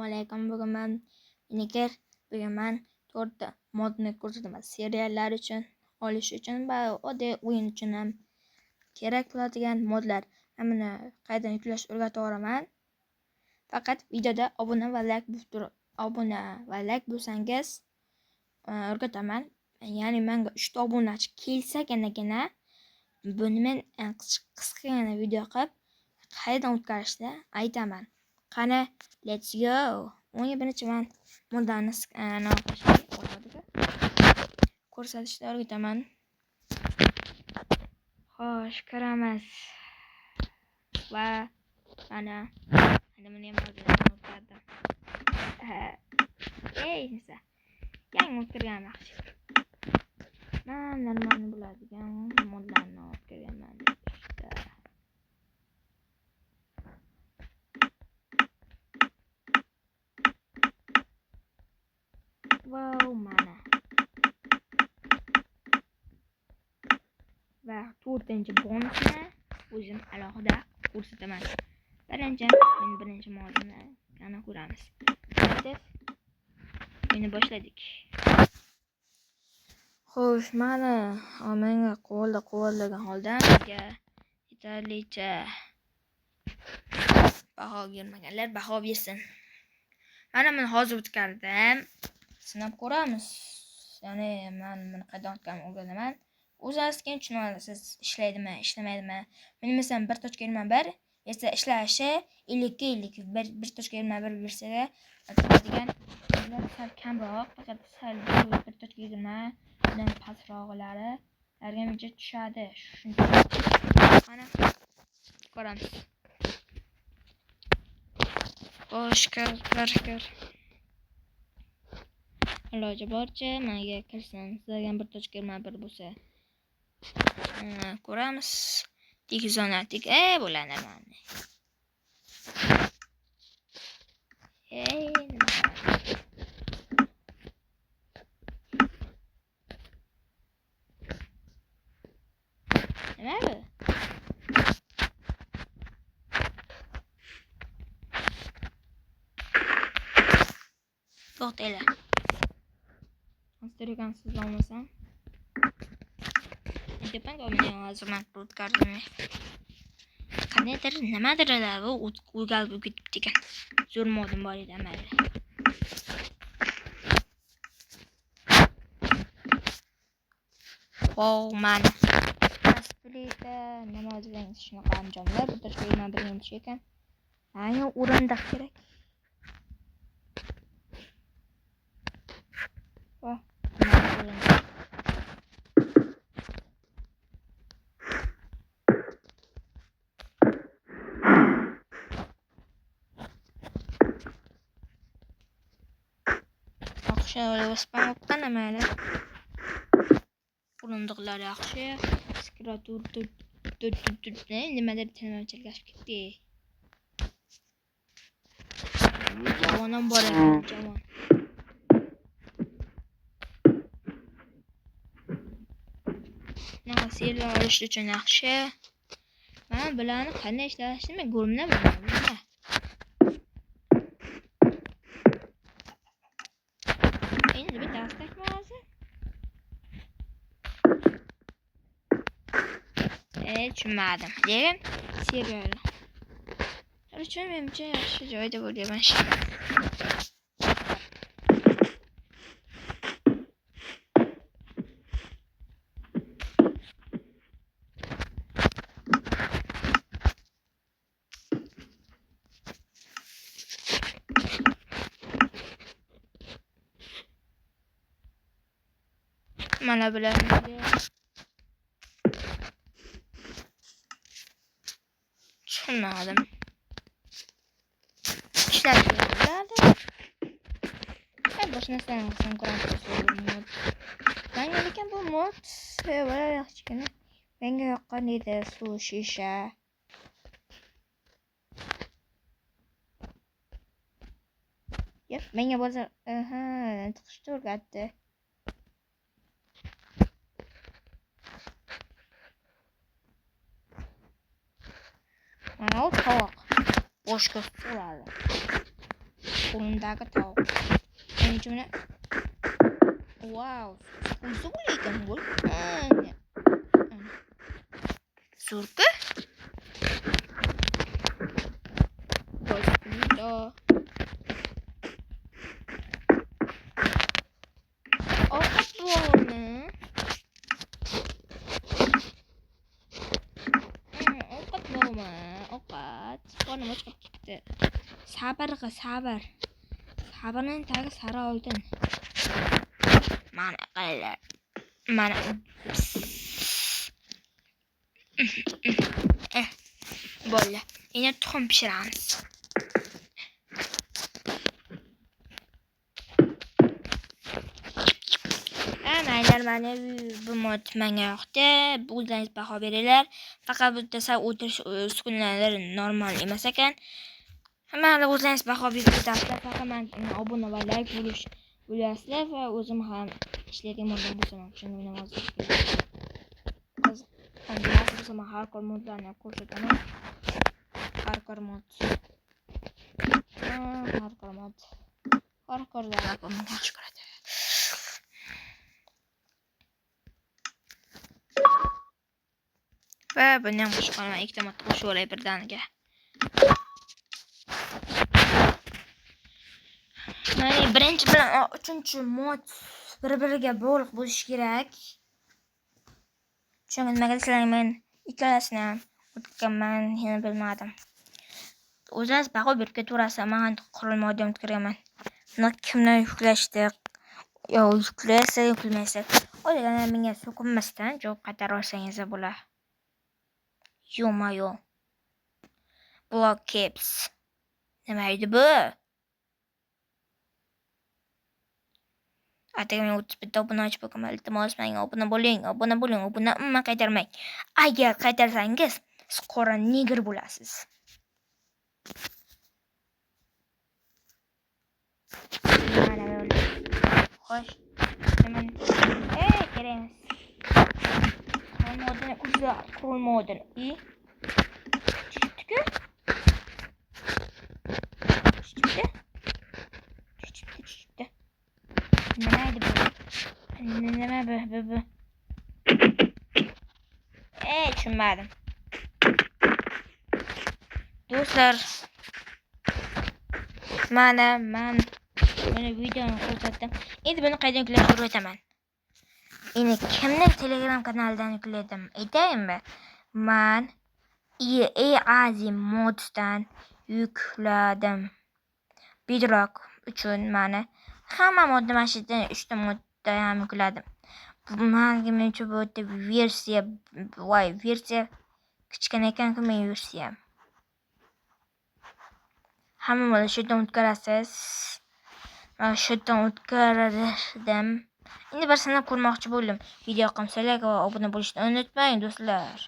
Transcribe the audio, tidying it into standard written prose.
Alaykum. Bugun men 4 modni ko'rsataman. Seriallar uchun, olish uchun va oddiy o'yin uchun ham kerak bo'ladigan modlar. Men buni qayerdan yuklash o'rgatib o'raman. Faqat videoda obuna va like bo'lsangiz o'rgataman. Ya'ni menga 3 ta obunachi kelsaganagina buni men qisqagina video qilib qayerdan o'tkazishni aytaman. Qani, let's go. 11-man modlarni ko'rsatishni o'rgataman. Xo'sh, ko'ramiz. Va mana buni ham o'tkazdim. Nisa. Yangi o'tkazgan yaxshi. Men normal bo'ladigan modlarni o'tkazganman. Wow, mana. Va 4-chi bonusni o'zim alohida ko'rsataman. Birinchi modni qani ko'ramiz. O'yinni boshladik. Xo'sh, menga qo'llagan holda yetarlicha baho bermaganlar baho bersin. Mana men hozir o'tkazdim. Sinab ko'ramiz. Ya'ni men buni qayerdan o'tkazganimni o'rganaman. O'zingiz keyin tushunib olasiz, ishlaydimi, ishlamaydimi. Mening masalan 1.21 esa ishlashi 50 1.21 versiyaga degan sal kamroq, faqat sal 1.20 dan pastroqlari larga tushadi. Shunchaki mana ko'ramiz. Xo'sh, ko'r. Iloji boricha menga kirsin. Sizlarga 1.21 bo'lsa ko'ramiz. Tikzonatik bo'ladi mana. Nima bu? To'xtanglar. Instagramsiz olmasam. Depan meni hozirman o'tkazdim. Qaniydir nimadir bu o'zgarib ketibdi ekan. Zo'r modim bor edi mayli. Wow, mana. Asplida nima desangiz shunaqa anjomlar. Bu tashkilotdan birinchi ekan. Ayni o'rindiq kerak. Va Şöyle basmaktan mayli. O'rindiqlar yaxshi. Skiratur nimadir tilmovchilikashib ketdi. Javonam bor ekan, javon. Nasirlar olish uchun yaxshi. Men bularni qanday ishlashini ko'rmay bilmayman. Endi bir dastakmi hozir? Tushunmadim. Lekin serial. Uchun menimcha yaxshi joyda bo'lgan ish. Mana bularni tushunmadim. Ishlab beradi. Boshqa narsani ko'ramiz. Menga lekin bu mod yaxshigina. Menga yoqqan edi suv shisha. Menga bo'lsa, tiqishni o'rgatdi. Mana o tovoq boshqa bo'ladi. qo'limdagi tovuq. Shuning uchun wow, o'zi bu ekan bu. Surka? Господи. Ovqat bormi? Ovqat bormi? Ovqat. Qornim och qolib ketdi. Sabrga sabr. Sabrning tagi sari oltin. Mana qaranglar. Mana. Bo'ldi. Endi tuxum pishiramiz. Maylar, mana bu mod menga yoqdi. O'zlaringiz baho beringlar. Faqat bu tasavvur o'tirish uskunalari normal emas ekan. Mayli, o'zlaringiz baho beringlar. Faqat men obuna va like bo'lasizlar va o'zim ham ishlarga mo'ljan bo'laman. Shunga hozir har bir modlarni ko'rsataman. Har bir mod. Har yaxshi ko'radi. Va buni ham qo'shib qolaman. Ikkita mod qo'shib olay birdaniga. Mana birinchi bilan uchinchi mod bir-biriga bog'liq bo'lishi kerak. Chunki nimaga desalaring, men ikkalasini ham o'tganman, yana bilmadim. O'zingiz baho berib ketaverasiz. Men qurilma odam kirganman. Buni kimdan yuklashdi? Yo, yuklaysa, yuklamasa. O'ylagan menga so'kinmasdan javob qaytarib olsangiz bo'lar. Yo-mayo. Block caps. Nima edi bu? Ataga men 31 obuna ochib qo'yganman. Iltimos, menga obuna bo'ling. Obuna qaytarmang. Agar qaytarsangiz, siz qora negr bo'lasiz. Mana bo'ldi. Xo'sh. Hemen kerak. Modini o'zi qurilma modini. Chiqdi-ku. Chiqdi. Nima edi bu? Nima bu? Tushunmadim. Do'stlar, men buni videoni ko'rsatdim. Endi buni qayerdan yuklashni o'rgataman. Endi kimning Telegram kanalidan yukladim aytayinmi? Men EAZ moddan yukladim. Bedrock uchun mana hamma modni mana shu yerdan 3 ta modda ham yukladim. Menimcha bu versiya kichkina ekan-ku men versiyam. Hamma modni shu yerdan o'tkazasiz. Men shu yerdan o'tkazdim. Endi bir sinab ko'rmoqchi bo'ldim. Video yoqimsa like va obuna bo'lishni unutmang do'stlar.